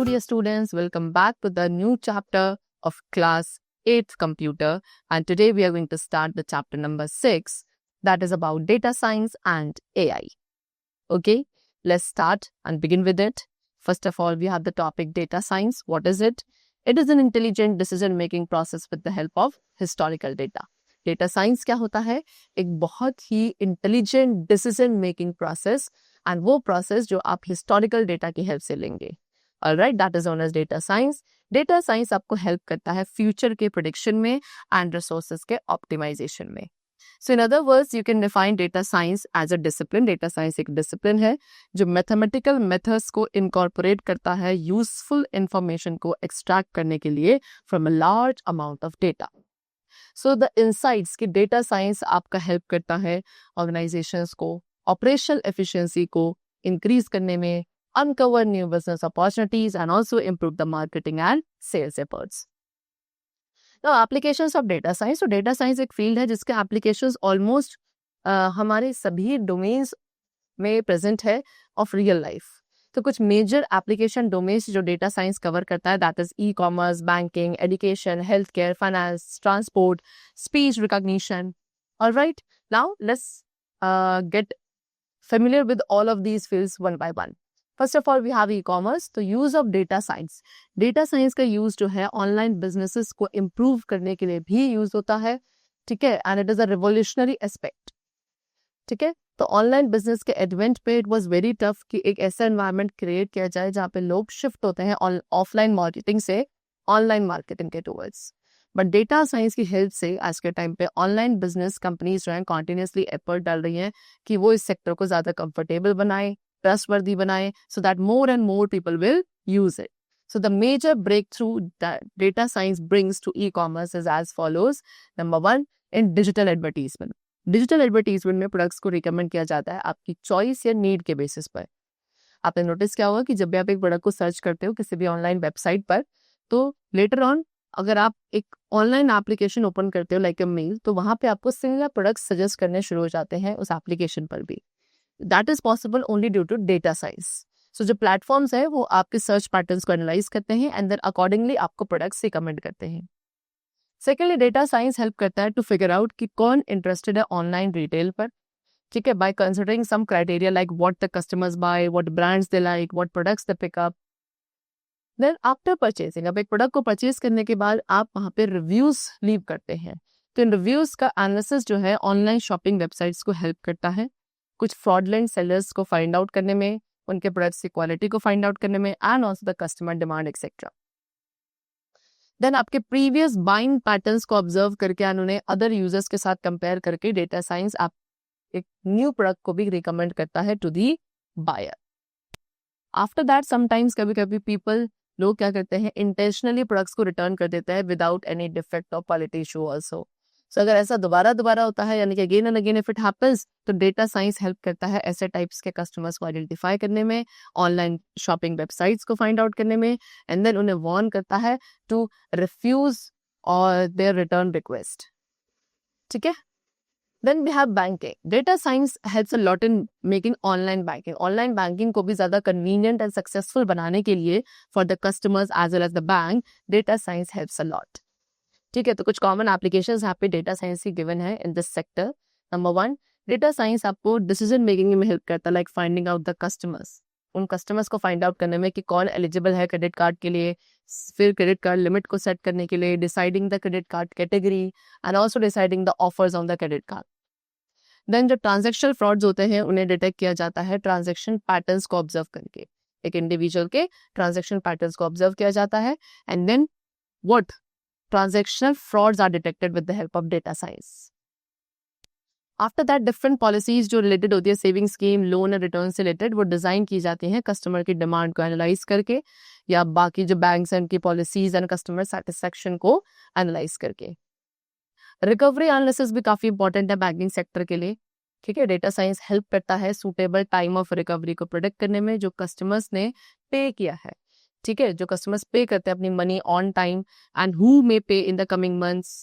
Hello dear students, welcome back to the new chapter of class 8th computer, and today we are going to start the chapter number 6, that is about data science and AI. Okay, let's start and begin with it. First of all, we have the topic data science. What is it? It is an intelligent decision making process with the help of historical data. Data science क्या होता है? एक बहुत ही intelligent decision making process, and वो process जो आप historical data की हेल्प से लेंगे. Alright, that is known as data science. Data science आपको हेल्प करता है फ्यूचर के प्रेडिक्शन में एंड रिसोर्सेज के ऑप्टिमाइजेशन में. So in other words you can define data science as a discipline. Data science एक डिसिप्लिन है जो मैथमेटिकल मेथड्स को इनकॉर्पोरेट करता है यूजफुल इंफॉर्मेशन को एक्सट्रैक्ट करने के लिए from a large amount of data. So the insights की डेटा साइंस आपका हेल्प करता है ऑर्गेनाइजेशंस को ऑपरेशनल एफिशिएंसी को इंक्रीज करने में, uncover new business opportunities and also improve the marketing and sales efforts. Now applications of data science. तो data science एक फील्ड है जिसके एप्लीकेशंस ऑलमोस्ट हमारे सभी डोमेन्स में प्रेजेंट है ऑफ रियल लाइफ. तो कुछ मेजर एप्लीकेशन डोमेन्स जो डेटा साइंस कवर करता है, that is e commerce, banking, education, health care, finance, transport, speech recognition. Alright, now let's get familiar with all of these fields one by one. First of all, we have e-commerce. तो use of data science. Data science का use जो है online businesses को improve करने के लिए भी use होता है, ठीक है, and it is a revolutionary aspect. ठीक है, तो ऑनलाइन बिजनेस के एडवेंट पे इट वाज वेरी टफ कि एक ऐसा एनवायरनमेंट क्रिएट किया जाए जहाँ पे लोग शिफ्ट होते हैं ऑफलाइन मार्केटिंग से ऑनलाइन मार्केटिंग के टूवर्ड्स. बट डेटा साइंस की हेल्प से आज के टाइम पे ऑनलाइन बिजनेस कंपनीज जो हैं कॉन्टिन्यूसली एफर्ट डाल रही हैं कि वो इस सेक्टर को ज़्यादा कंफर्टेबल बनाए, ट्रस्टवर्दी बनाए, so that more and more people will use it. So the major breakthrough that data science brings to e-commerce is as follows. Number one, in digital advertisement. Digital advertisement में products को recommend किया जाता है आपकी choice या need के basis पर. आपने नोटिस किया होगा कि जब भी आप एक प्रोडक्ट को सर्च करते हो किसी भी ऑनलाइन वेबसाइट पर, तो लेटर ऑन अगर आप एक ऑनलाइन एप्लीकेशन ओपन करते हो लाइक अ मेल, तो वहां पे आपको सिमिलर प्रोडक्ट्स सजेस्ट करने शुरू हो जाते हैं उस एप्लीकेशन पर भी. That is possible only due to data science. So जो प्लेटफॉर्म्स है वो आपके सर्च पैटर्न्स को एनालाइज करते हैं एंड देन अकॉर्डिंगली आपको प्रोडक्ट्स रिकमेंड करते हैं. सेकेंडली, डेटा साइंस हेल्प करता है टू फिगर आउट कि कौन इंटरेस्टेड है ऑनलाइन रिटेल पर, ठीक है, by considering some criteria like what the customers buy, what brands they like, what products they pick up. Then after purchasing, अब एक प्रोडक्ट को परचेज करने के बाद आप वहाँ पे रिव्यूज लीव करते हैं. तो इन रिव्यूज का एनालिसिस जो है ऑनलाइन शॉपिंग वेबसाइट्स को हेल्प करता है कुछ फ्रॉडलेंट सेलर्स को फाइंड आउट करने में, उनके प्रोडक्ट्स की क्वालिटी को फाइंड आउट करने में, and also the customer demand etcetera. Then आपके प्रीवियस बाइंग पैटर्न्स को ऑब्जर्व करके उन्होंने अदर यूजर्स के साथ कंपेयर करके डेटा साइंस आप एक न्यू प्रोडक्ट को भी रिकमेंड करता है to the buyer. After that sometimes कभी कभी लोग क्या करते हैं, इंटेंशनली प्रोडक्ट्स को रिटर्न कर देते हैं विदाउट एनी डिफेक्ट और क्वालिटी इशू ऑल्सो. सो अगर ऐसा दोबारा होता है, यानी कि again and again if it happens, तो डेटा साइंस हेल्प करता है ऐसे टाइप्स के कस्टमर्स को आइडेंटिफाई करने में, ऑनलाइन शॉपिंग वेबसाइट्स को फाइंड आउट करने में, एंड देन उन्हें वार्न करता है टू रिफ्यूज और देयर रिटर्न रिक्वेस्ट. ठीक है. Then we have banking. Data science helps a lot in making online banking. Online banking को भी ज्यादा कन्वीनियंट एंड सक्सेसफुल बनाने के लिए for the customers as well as the bank, data science helps a lot. ठीक है, तो कुछ कॉमन एप्लीकेशंस यहाँ पे डेटा साइंस की गिवन है in this sector. Number one, data science आपको डिसीजन मेकिंग में हेल्प करता है, like finding out the customers. उन कस्टमर्स को फाइंड आउट करने में कि कौन एलिजिबल है क्रेडिट कार्ड के लिए, फिर क्रेडिट कार्ड लिमिट को सेट करने के लिए, deciding the credit card category and also deciding the offers on the credit card. Then जो ट्रांजेक्शनल फ्रॉड्स होते हैं उन्हें डिटेक्ट किया जाता है ट्रांजेक्शन पैटर्न्स को ऑब्जर्व करके. एक इंडिविजुअल के ट्रांजेक्शन पैटर्न्स को ऑब्जर्व किया जाता है and then what transactional frauds are detected with the help of data science. After that, different policies जो related होती है सेविंग स्कीम, लोन और रिटर्न से रिलेटेड, वो डिजाइन की जाती हैं कस्टमर की डिमांड को एनालाइज करके, या बाकी जो बैंक्स हैं उनकी पॉलिसीज एंड कस्टमर सेटिस्फेक्शन को एनालाइज करके. रिकवरी एनालिसिस भी काफी इंपॉर्टेंट है बैंकिंग सेक्टर के लिए. ठीक है, डेटा साइंस हेल्प करता है सूटेबल टाइम ऑफ रिकवरी को प्रोडिक्ट करने में जो कस्टमर्स ने पे किया है. ठीक है, जो कस्टमर्स पे करते हैं अपनी money on time and who may pay in the coming months.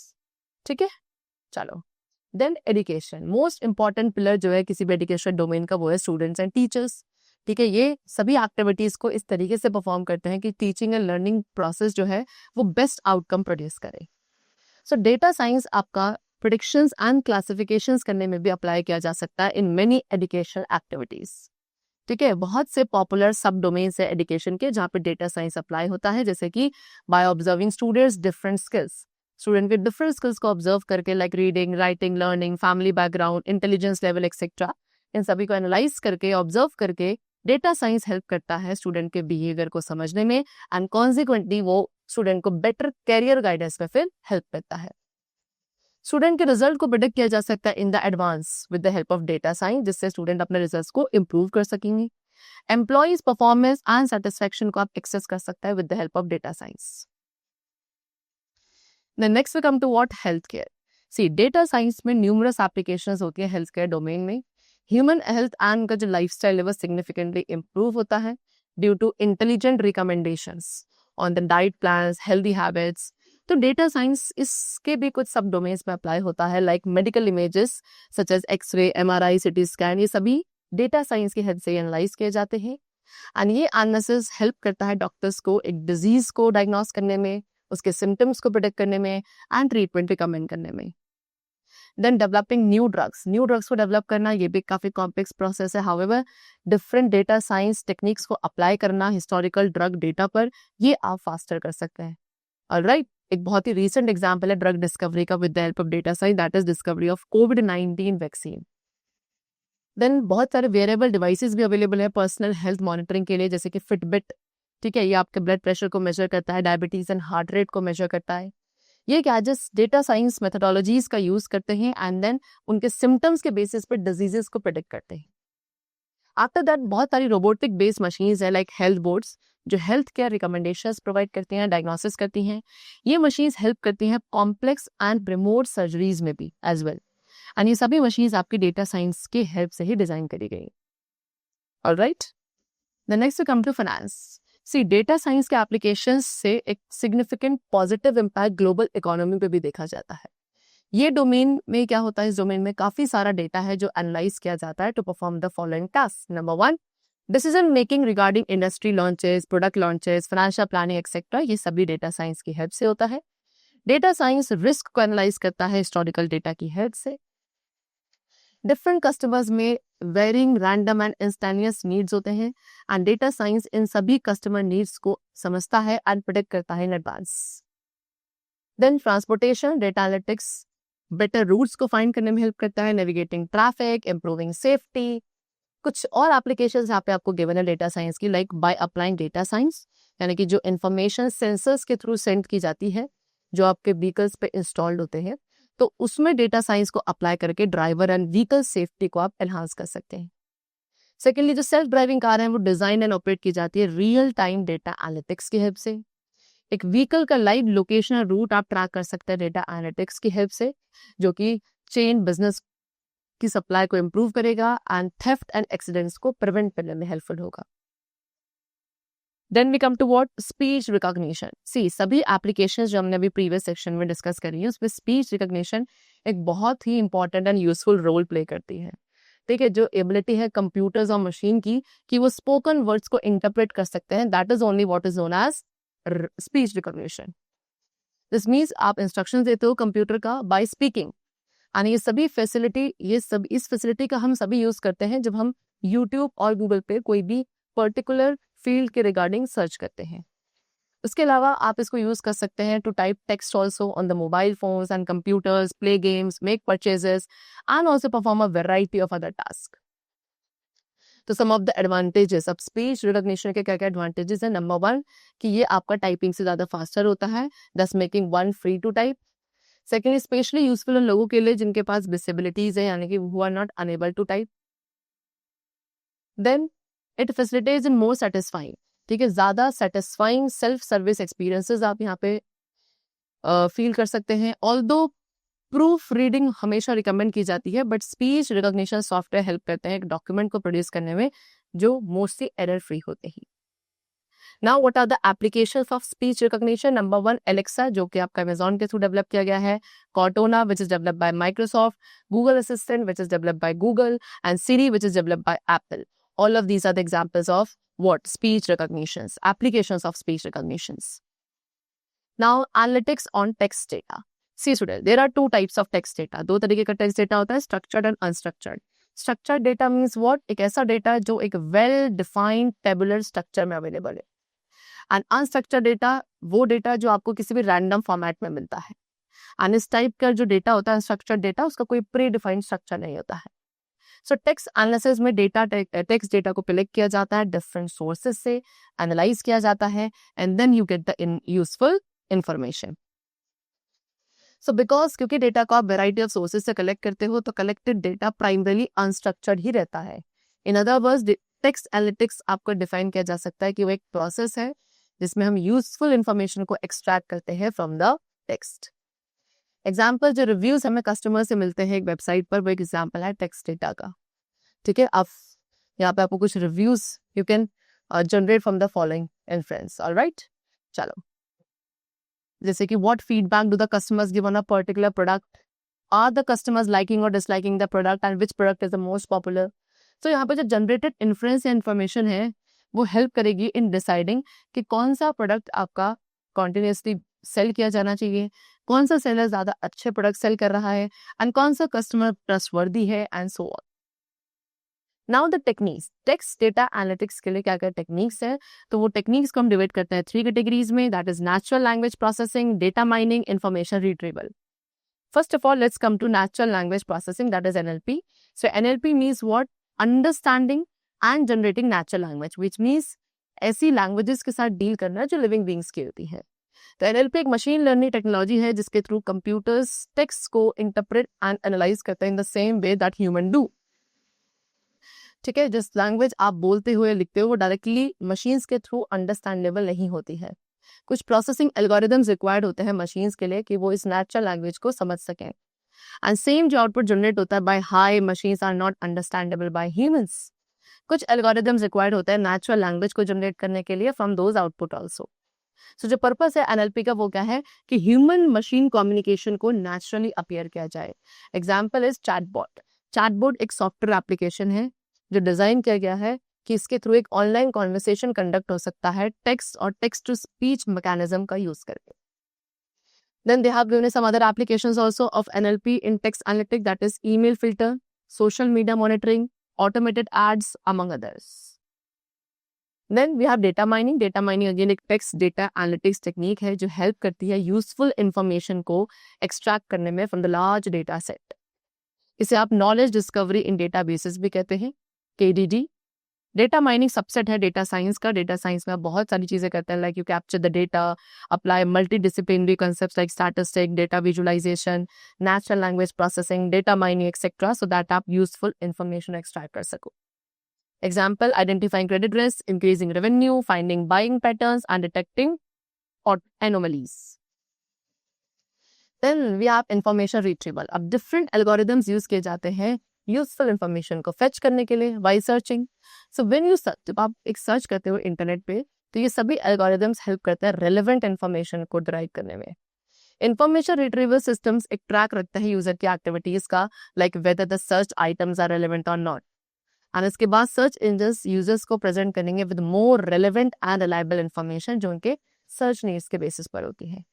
ठीक है, चलो. Then education, most important pillar जो है किसी भी एजुकेशन डोमेन का वो है स्टूडेंट्स एंड टीचर्स. ठीक है, ये सभी एक्टिविटीज को इस तरीके से परफॉर्म करते हैं कि टीचिंग एंड लर्निंग प्रोसेस जो है वो बेस्ट आउटकम प्रोड्यूस करे। सो डेटा साइंस आपका प्रेडिक्शंस एंड क्लासिफिकेशंस करने में भी अप्लाई किया जा सकता है इन मेनी एजुकेशनल एक्टिविटीज। ठीक है, बहुत से पॉपुलर सब डोमेन्स है एजुकेशन के जहाँ पे डेटा साइंस अप्लाई होता है, जैसे कि by observing students different skills, student के डिफरेंट स्किल्स को ऑब्जर्व करके like reading, writing, learning, family background, intelligence level etcetera, इन सभी को एनालाइज करके ऑब्जर्व करके डेटा साइंस हेल्प करता है स्टूडेंट के बिहेवियर को समझने में एंड कॉन्सिक्वेंटली वो स्टूडेंट को बेटर कैरियर गाइडेंस में फिर हेल्प करता है। स्टूडेंट के रिजल्ट को प्रेडिक्ट किया जा सकता है in the advance with the help of data science, जिससे स्टूडेंट अपने रिजल्ट्स को इंप्रूव कर सकेंगे। एम्प्लॉइज परफॉर्मेंस एंड सेटिस्फेक्शन को आप एक्सेस कर सकता है with the help of data science. Then next we come to what healthcare. See, data science में numerous applications होती है healthcare domain में। Human health and का जो lifestyle है वो significantly improve होता है due to intelligent recommendations on the diet plans, healthy habits। तो data science इसके भी कुछ सब domains में apply होता है like medical images such as X-ray, MRI, CT scan, ये सभी data science की हेल्प से analyze किए जाते हैं एंड ये एनालिसिस हेल्प करता है डॉक्टर्स को एक डिजीज को डायग्नोस करने में, उसके सिम्टम्स को प्रेडिक्ट करने में एंड ट्रीटमेंट रिकमेंड करने में। देन डेवलपिंग न्यू ड्रग्स को डेवलप करना ये भी काफी कॉम्प्लेक्स प्रोसेस है। However different data science techniques को अप्लाई करना हिस्टोरिकल ड्रग डेटा पर, ये आप फास्टर कर सकते हैं। ऑलराइट, एक बहुत ही रीसेंट एग्जांपल है ड्रग डिस्कवरी का with the help of data science, that is discovery of कोविड-19 वैक्सीन। देन बहुत सारे वेयरेबल डिवाइसेस भी अवेलेबल है पर्सनल हेल्थ मॉनिटरिंग के लिए, जैसे कि फिटबिट। ठीक है, ये आपके ब्लड प्रेशर को मेजर करता है, डायबिटीज एंड हार्ट रेट को मेजर करता है। ये गैजेट्स डेटा साइंस मेथोडोलॉजीज का यूज करते हैं एंड देन उनके सिम्टम्स के बेसिस पर डिजीजेस को प्रेडिक्ट करते हैं। आफ्टर दैट बहुत सारी रोबोटिक बेस्ड मशीन्स है लाइक हेल्थ बोर्ड्स, जो हेल्थ केयर रिकमेंडेशंस प्रोवाइड करती हैं, डायग्नोसिस करती हैं। ये मशीन्स हेल्प करती हैं कॉम्प्लेक्स एंड रिमोट सर्जरीज में भी एज वेल, एंड ये सभी मशीन्स आपकी डेटा साइंस की हेल्प से ही डिजाइन करी गई। Alright, the next we come to finance. See, data science के एप्लीकेशंस से एक significant positive impact global economy पे भी देखा जाता है। ये डोमेन में क्या होता है, इस डोमेन में काफी सारा डेटा है जो एनालाइज किया जाता है to perform the following task. Number 1, decision making regarding industry launches, product launches, financial planning etcetera, ये सभी डेटा साइंस की हेल्प से होता है। डेटा साइंस रिस्क को एनालाइज करता है हिस्टोरिकल डेटा की हेल्प से। डिफरेंट कस्टमर्स में varying, random and instantaneous needs होते हैं एंड डेटा साइंस इन सभी कस्टमर नीड्स को समझता है एंड प्रेडिक्ट करता है in advance. Then transportation, data analytics better routes को फाइंड करने में हेल्प करता है, नेविगेटिंग ट्रैफिक, इंप्रूविंग सेफ्टी। कुछ और एप्लीकेशंस यहाँ पे आपको गिवन है डेटा साइंस की, like by applying data science, यानी कि जो इंफॉर्मेशन सेंसर्स के थ्रू सेंड की जाती है जो आपके व्हीकल्स पे इंस्टॉल्ड होते हैं, तो उसमें डेटा साइंस को अप्लाई करके ड्राइवर एंड व्हीकल सेफ्टी को आप एनहांस कर सकते हैं। सेकेंडली, जो सेल्फ ड्राइविंग कार है वो डिजाइन एंड ऑपरेट की जाती है रियल टाइम डेटा एनालिटिक्स की हेल्प से। एक व्हीकल का लाइव लोकेशन और रूट आप ट्रैक कर सकते हैं डेटा एनालिटिक्स की हेल्प से, जो कि चेन बिजनेस की सप्लाई को इंप्रूव करेगा एंड थेफ्ट एंड एक्सीडेंट्स को प्रिवेंट करने में हेल्पफुल होगा। Then we come to what, speech recognition. See, सभी एप्लीकेशंस जो हमने अभी प्रीवियस सेक्शन में डिस्कस करी है उसमें स्पीच रिकॉग्निशन एक बहुत ही important and useful role play करती है। ठीक है, जो एबिलिटी है कंप्यूटर्स और मशीन की कि वो स्पोकन वर्ड्स को इंटरप्रेट कर सकते हैं, that is only what is known as speech recognition. This means आप इंस्ट्रक्शन देते हो कंप्यूटर का बाय स्पीकिंग, एंड ये सभी फैसिलिटी, इस फैसिलिटी का हम सभी यूज करते हैं जब हम यूट्यूब और गूगल पे कोई भी पर्टिकुलर फील्ड के रिगार्डिंग सर्च करते हैं। उसके अलावा आप इसको यूज कर सकते हैं to type text also on the mobile phones and computers, play games, make purchases and also perform a variety of other task. तो सम ऑफ द एडवांटेजेस, अब स्पीच रिकॉग्निशन के क्या क्या एडवांटेजेस है। नंबर 1 कि ये आपका टाइपिंग से ज्यादा फास्टर होता है, this making one free to type. Second, specially useful उन लोगों के लिए जिनके पास डिसेबिलिटीज है, यानी कि who are not enable to type. Then it facilitates in more satisfying, ठीक है, ज्यादा सेटिस्फाइंग सेल्फ सर्विस एक्सपीरियंसेस आप यहाँ पे फील कर सकते हैं। ऑल्दो प्रूफ रीडिंग हमेशा रिकमेंड की जाती है, but speech recognition software help करते हैं एक डॉक्यूमेंट को प्रोड्यूस करने में जो मोस्टली एरर फ्री होते हैं। Now what are the applications of speech recognition. Number 1, Alexa, जो कि आपका अमेजॉन के थ्रू डेवलप किया गया है, Cortana which is developed by Microsoft, Google Assistant which is developed by Google, and Siri which is developed by Apple. All of these are the examples of what? Speech recognitions, applications of speech recognitions. Now, analytics on text data. See student, there are two types of text data. दो तरीके का text data होता है, structured and unstructured. Structured data means what? एक ऐसा data जो एक well defined tabular structure में available है. And unstructured data वो data जो आपको किसी भी random format में मिलता है. And इस type का जो data होता है unstructured data, उसका कोई pre-defined structure नहीं होता है. So text analysis में text data को collect किया जाता है different sources से, analyze किया जाता है, and then you get the useful information. So because क्योंकि data को आप variety of sources से collect करते हो, तो collected data primarily unstructured ही रहता है. In other words, text analytics आपको define किया जा सकता है कि वो एक process है जिसमें हम useful information को extract करते हैं from the text. एग्जाम्पल जो रिव्यूज हमें कस्टमर से मिलते हैं एक वेबसाइट पर, वो एक एग्जाम्पल है टेक्स्ट डेटा का. ठीक है, अब यहाँ पे आपको कुछ reviews you can generate from the following inference. Alright, चलो. जैसे कि what feedback do the customers give on a particular product, are the customers liking और disliking the product and which product is the most popular. तो यहाँ पे जो generated inference या information है वो हेल्प करेगी इन डिसाइडिंग कि कौन सा प्रोडक्ट आपका कॉन्टिन्यूसली सेल किया जाना चाहिए, कौन सा सेलर ज्यादा अच्छे प्रोडक्ट सेल कर रहा है, एंड कौन सा कस्टमर ट्रस्टवर्दी है, and so on. Now the techniques. Text data analytics के लिए क्या क्या टेक्निक्स है, तो वो टेक्निक्स को हम डिवाइड करते हैं 3 कैटेगरीज में. That is natural language processing, data mining, information retrieval. First of all let's come to natural language processing, that is NLP. So NLP means what? Understanding and generating natural language, which means ऐसी languages के साथ deal करना जो living beings की होती है. तो NLP एक मशीन लर्निंग टेक्नोलॉजी है जिसके थ्रू कंप्यूटर्स टेक्स्ट को इंटरप्रेट एंड एनालाइज करते हैं in the same way that human do. ठीक है, जिस लैंग्वेज आप बोलते हो या लिखते हो वो डायरेक्टली मशीन्स के थ्रू अंडरस्टैंडेबल नहीं होती है. कुछ प्रोसेसिंग एल्गोरिदम्स रिक्वायर्ड होते हैं मशीन्स के लिए कि वो इस नेचुरल लैंग्वेज को समझ सकें. एंड सेम जो आउटपुट जनरेट होता है by high machines are not understandable by humans. कुछ एल्गोरिदम्स रिक्वायर्ड होते हैं नेचुरल लैंग्वेज को जनरेट करने के लिए from those output also. So जो पर्पस है NLP का वो क्या है कि ह्यूमन मशीन कम्युनिकेशन को नेचुरली अपीयर किया जाए. Example is chatbot. चैटबॉट एक सॉफ्टवेयर एप्लीकेशन है जो डिजाइन किया गया है कि इसके थ्रू एक ऑनलाइन कॉन्वर्सेशन कंडक्ट हो सकता है टेक्स्ट और टेक्स्ट टू स्पीच मैकेनिज्म का यूज करके. Then they have given some other applications also of NLP in text analytics, that is email filter, social media monitoring, automated ads, among others. Then we have data mining. Data mining again एक text data analytics technique है जो help करती है useful information को extract करने में from the large data set. इसे आप knowledge discovery in databases भी कहते हैं, KDD. डेटा माइनिंग सबसेट है डेटा साइंस का. डेटा साइंस में आप बहुत सारी चीजें करते हैं, like you capture the data, apply multi disciplinary concepts like statistic, data visualisation, natural language processing, data mining etcetera, so that आप यूजफुल इंफॉर्मेशन एक्सट्रैक्ट कर सको. Example, identifying credit risk, increasing revenue, finding buying patterns and detecting anomalies. Then we have information retrieval. अब different algorithms use किए जाते हैं useful information को fetch करने के लिए by searching. So when you search, जब आप एक सर्च करते हो इंटरनेट पे, तो ये सभी एल्गोरिदम्स हेल्प करते हैं रेलेवेंट इंफॉर्मेशन को डिराइव करने में. इंफॉर्मेशन रिट्रीवल सिस्टम्स एक ट्रैक रखता है यूजर की एक्टिविटीज का, like whether the search items are relevant और नॉट. एंड इसके बाद सर्च इंजन्स यूजर्स को प्रेजेंट करेंगे with more relevant and reliable information जो उनके सर्च नीड्स के बेसिस पर होती है.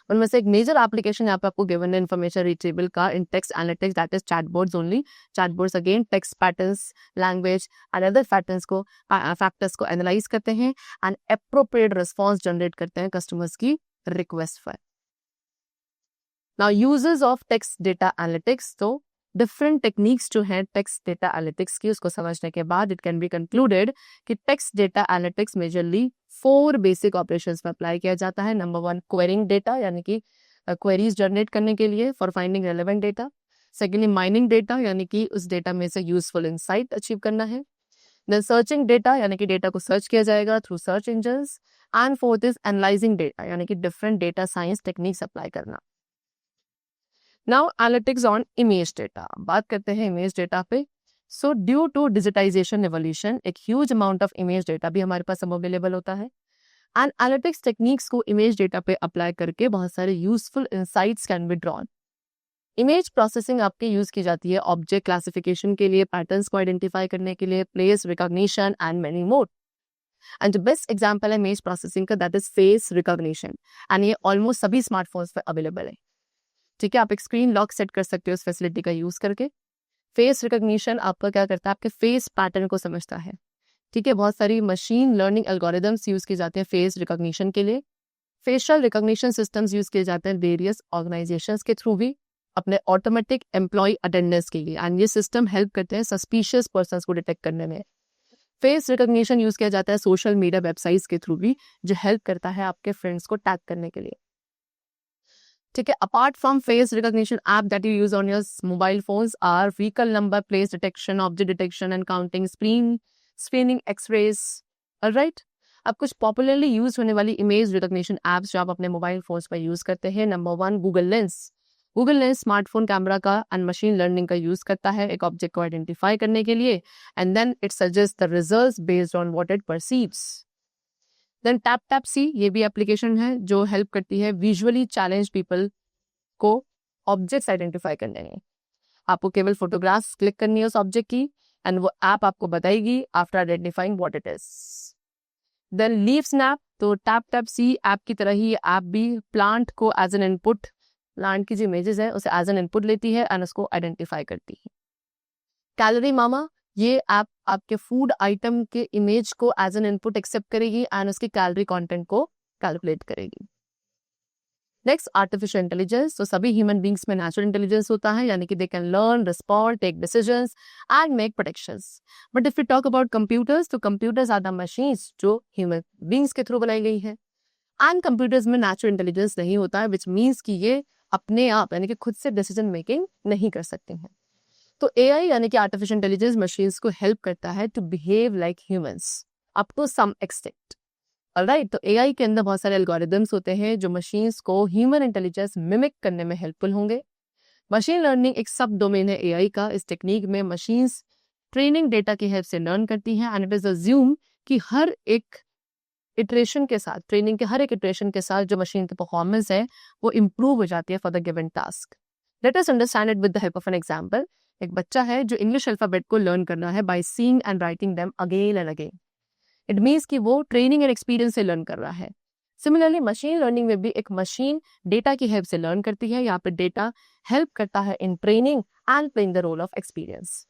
उनमें से एक मेजर एप्लीकेशन यहाँ पे आपको गिवन है इंफॉर्मेशन रिट्रीवल का in text analytics, that is chatbots only. Chatbots again text patterns, language and other factors को एनालाइज करते हैं एंड एप्रोप्रिएट रिस्पॉन्स जनरेट करते हैं कस्टमर्स की रिक्वेस्ट पर. Now users of text data analytics. तो डिफरेंट टेक्निक्स जो है टेक्स्ट डेटा एनालिटिक्स की, उसको समझने के बाद इट कैन बी कंक्लूडेड कि text data analytics majorly 4 basic operations में अप्लाई किया जाता है. नंबर 1, क्वेरिंग डेटा, यानी कि क्वेरीज जनरेट करने के लिए for finding relevant data. Secondly, mining data, यानी कि उस डेटा में से यूजफुल इंसाइट अचीव करना है. देन सर्चिंग डेटा, यानी कि डेटा को सर्च किया जाएगा through search engines. And fourth is analysing data, यानी कि different data science techniques apply करना. Now analytics on image data. बात करते हैं इमेज डेटा पे. So due to digitisation evolution एक huge amount of image data भी हमारे पास अब अवेलेबल होता है. एंड एनालिटिक्स टेक्निक्स को इमेज डेटा पे अप्लाई करके बहुत सारे useful insights can be drawn. Image processing आपके यूज की जाती है ऑब्जेक्ट क्लासिफिकेशन के लिए, पैटर्न्स को आइडेंटिफाई करने के लिए, place recognition and many more. And जो बेस्ट एग्जांपल है इमेज प्रोसेसिंग का, that is face recognition. And ये ऑलमोस्ट सभी स्मार्टफोन्स पे अवेलेबल है. ठीक है, आप एक स्क्रीन लॉक सेट कर सकते हो इस फैसिलिटी का यूज करके. फेस रिकॉग्निशन आपका क्या करता है, आपके फेस पैटर्न को समझता है. ठीक है, बहुत सारी मशीन लर्निंग एल्गोरिदम्स यूज किए जाते हैं फेस रिकॉग्निशन के लिए. फेशियल रिकॉग्निशन सिस्टम्स यूज किए जाते हैं वेरियस ऑर्गेनाइजेशंस के थ्रू भी अपने ऑटोमेटिक एम्प्लॉय अटेंडेंस के लिए. एंड ये सिस्टम हेल्प करते हैं सस्पिशियस पर्सन्स को डिटेक्ट करने में. फेस रिकॉग्निशन यूज किया जाता है सोशल मीडिया वेबसाइट्स के थ्रू भी, जो हेल्प करता है आपके फ्रेंड्स को टैग करने के लिए. ठीक है, apart from face recognition app that you use on your mobile phones or vehicle number plate detection, object detection and counting, screening, xrays. Alright, अब कुछ पॉपुलरली यूज होने वाली इमेज रिकॉग्निशन एप्स जो आप अपने मोबाइल फोन्स पर use करते हैं. Number 1, Google Lens. Google Lens smartphone camera का एंड मशीन लर्निंग का यूज करता है एक ऑब्जेक्ट को आइडेंटिफाई करने के लिए, and then it suggest the results based on what it perceives. Then tap see, ये भी एप्लीकेशन है जो हेल्प करती है विजुअली चैलेंज पीपल को ऑब्जेक्ट्स आइडेंटिफाई करने में. आपको केवल फोटोग्राफ्स क्लिक करनी है उस ऑब्जेक्ट की एंड वो ऐप आपको बताएगी after identifying what it is. Then Leafsnap, तो टैप सी ऐप की तरह ही ऐप भी प्लांट को एज एन इनपुट, प्लांट की जो इमेजेस है उसे एज एन इनपुट लेती है एंड उसको आइडेंटिफाई करती है. कैलोरी मामा, ये ऐप आपके फूड आइटम के इमेज को एज एन इनपुट एक्सेप्ट करेगी एंड उसके कैलोरी कंटेंट को कैलकुलेट करेगी. Next, artificial intelligence. तो सभी ह्यूमन बींग्स में नेचुरल इंटेलिजेंस होता है, यानी कि they can learn, respond, take decisions and make predictions. But if you talk about computers, तो कंप्यूटर्स आर द मशीन्स जो ह्यूमन बींग्स के थ्रू बनाई गई है. एंड कंप्यूटर्स में नेचुरल इंटेलिजेंस नहीं होता है, विच मीन्स कि ये अपने आप यानी कि खुद से डिसीजन मेकिंग नहीं कर सकते हैं. तो एआई यानी कि आर्टिफिशियल इंटेलिजेंस मशीन्स को हेल्प करता है to behave like humans up to some extent. Alright, तो एआई के अंदर बहुत सारे एल्गोरिदम्स होते हैं जो मशीन्स को ह्यूमन इंटेलिजेंस मिमिक करने में हेल्पफुल होंगे. मशीन लर्निंग एक सब डोमेन है एआई का. इस टेक्निक में मशीन्स ट्रेनिंग डेटा की हेल्प से लर्न करती हैं एंड इट इज अज्यूम कि हर एक इटरेशन के साथ, ट्रेनिंग के हर एक इटरेशन के साथ जो मशीन की परफॉर्मेंस है वो इम्प्रूव हो जाती है for the given task. Let us understand it with the help of an example. एक बच्चा है जो इंग्लिश अल्फाबेट को लर्न करना है by seeing and writing them again and again. It means कि वो ट्रेनिंग एंड एक्सपीरियंस से लर्न कर रहा है. सिमिलरली मशीन लर्निंग में भी एक मशीन डेटा की हेल्प से लर्न करती है. यहाँ पे डेटा हेल्प करता है in training and playing the role of experience.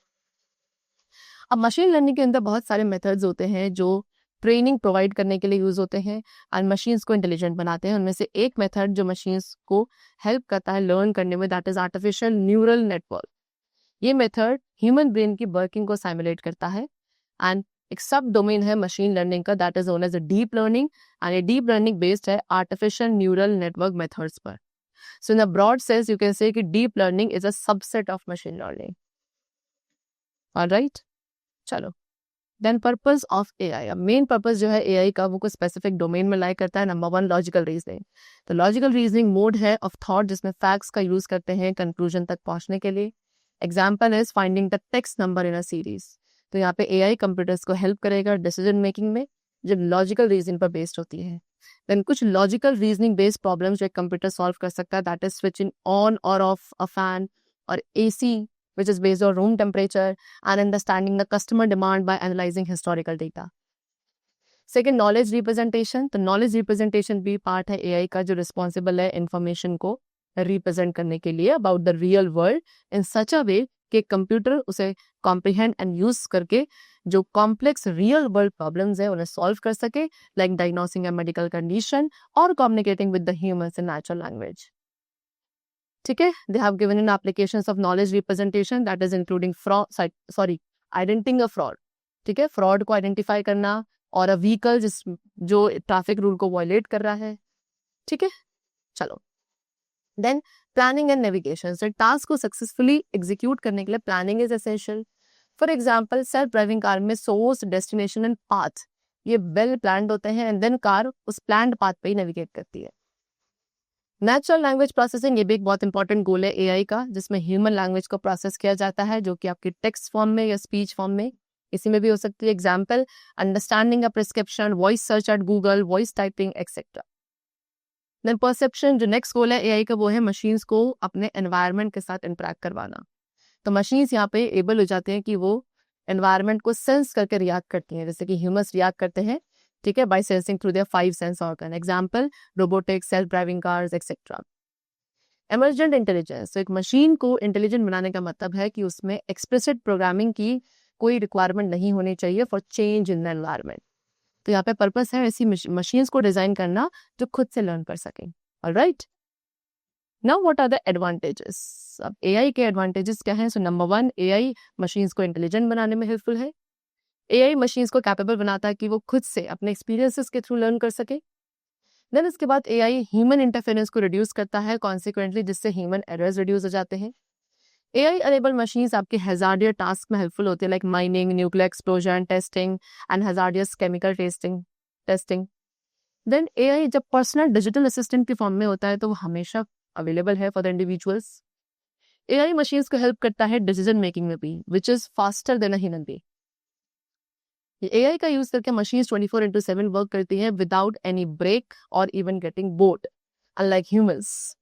अब मशीन लर्निंग के अंदर बहुत सारे मेथड्स होते हैं जो ट्रेनिंग प्रोवाइड करने के लिए यूज होते हैं एंड मशीन्स को इंटेलिजेंट बनाते हैं. उनमें से एक मेथड जो मशीन्स को हेल्प करता है लर्न करने में, that is artificial neural network. ये मेथड ह्यूमन ब्रेन की वर्किंग को साइमुलेट करता है एंड एक सब डोमेन है मशीन लर्निंग का, that is known as deep learning. And ये डीप लर्निंग बेस्ड है आर्टिफिशियल न्यूरल नेटवर्क मेथड्स पर. So in a broad sense you can say कि deep learning is a subset of machine learning. Alright, चलो. Then purpose of AI. अब main purpose जो है AI का वो कुछ स्पेसिफिक डोमेन में लाई करता है. Number 1, logical reasoning. तो लॉजिकल रीजनिंग मोड है ऑफ थॉट जिसमें फैक्ट्स का यूज करते हैं कंक्लूजन तक पहुंचने के लिए. Example is finding the text number in a series. तो यहाँ पे एआई कंप्यूटर्स को हेल्प करेगा डिसीजन मेकिंग में जब लॉजिकल रीजनिंग पर बेस्ड होती है. देन कुछ लॉजिकल रीजनिंग बेस्ड प्रॉब्लम्स जो एक कंप्यूटर सॉल्व कर सकता है, दैट इज स्विचिंग ऑन और ऑफ अ फैन और AC which is based on room temperature and understanding the customer demand by analyzing historical data. Second, knowledge representation. तो knowledge representation भी part है AI का जो रिस्पॉन्सिबल है information को represent करने के लिए about the real world in such a way कि कंप्यूटर उसे कॉम्प्रिहेंड एंड यूज करके जो कॉम्प्लेक्स रियल वर्ल्ड प्रॉब्लम्स है उन्हें सॉल्व कर सके, like diagnosing a medical condition और communicating with the humans in natural language. ठीक है, they have given in applications of knowledge representation that is including identifying a fraud. ठीक है, fraud को आइडेंटिफाई करना और अ व्हीकल जो ट्रैफिक रूल को वायलेट कर रहा है. ठीक है, चलो. Then planning and navigation. Task को सक्सेसफुली एग्जीक्यूट करने के लिए planning is essential. For example, self driving car में सोर्स, डेस्टिनेशन एंड पाथ ये वेल प्लान्ड होते हैं एंड देन कार उस प्लान्ड पाथ पे ही नेविगेट करती है. नेचुरल लैंग्वेज प्रोसेसिंग ये भी एक बहुत इंपॉर्टेंट गोल है एआई का, जिसमें ह्यूमन लैंग्वेज को प्रोसेस किया जाता है जो कि आपकी टेक्स्ट फॉर्म में या स्पीच फॉर्म में इसी में भी हो सकती है. Example, understanding a prescription, voice search at Google, voice typing etcetera. Then perception, जो नेक्स्ट गोल है एआई का, वो है मशीन्स को अपने एनवायरनमेंट के साथ इंटरेक्ट करवाना। तो मशीन्स यहाँ पे एबल हो जाते हैं कि वो एनवायरनमेंट को सेंस करके रिएक्ट करती हैं, जैसे कि ह्यूमंस रिएक्ट करते हैं, ठीक है, by sensing through their 5 sense organ, example robotics, self driving cars etcetera. Emergent intelligence, तो एक मशीन को इंटेलिजेंट बनाने का मतलब है कि उसमें एक्सप्लिसिट प्रोग्रामिंग की कोई रिक्वायरमेंट नहीं होनी चाहिए for change in the environment. तो यहाँ पे पर्पस है ऐसी मशीन्स को डिजाइन करना जो खुद से लर्न कर सकें। Alright, now what are the advantages? अब एआई के एडवांटेजेस क्या हैं? सो नंबर 1, एआई मशीन्स को इंटेलिजेंट बनाने में हेल्पफुल है। एआई मशीन्स को कैपेबल बनाता है कि वो खुद से अपने एक्सपीरियंसेस के थ्रू लर्न कर सके। देन इसके बाद एआई ह्यूमन इंटरफेरेंस को रिड्यूस करता है कॉन्सिक्वेंटली, जिससे ह्यूमन एरर्स रिड्यूस हो जाते हैं। एआई अनेबल मशीन्स आपके हैजार्डियस टास्क में हेल्पफुल होते हैं, like mining, nuclear explosion testing and hazardous chemical testing. Then AI जब पर्सनल डिजिटल असिस्टेंट के फॉर्म में होता है तो वो हमेशा अवेलेबल है for the individuals. AI machines को हेल्प करता है डिसीजन मेकिंग में भी, which is faster than a human being. AI का यूज करके मशीन्स 24/7 वर्क करती हैं विदाउट एनी ब्रेक और even getting bored, unlike humans.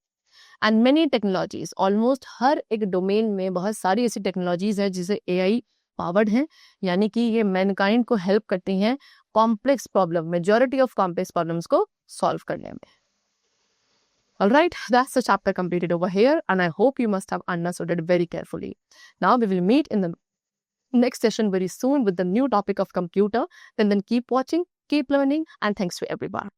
And many technologies, almost हर एक डोमेन में बहुत सारी ऐसी टेक्नोलॉजीज है जिसे एआई पावर्ड है, यानी कि ये मैनकाइंड को हेल्प करती हैं complex problem, majority of complex problems को सॉल्व करने में। Alright, that's the chapter completed over here, and I hope you must have understood it very carefully. Now we will meet in the next session very soon with the new topic of computer. Then keep watching, keep learning, and thanks to everyone.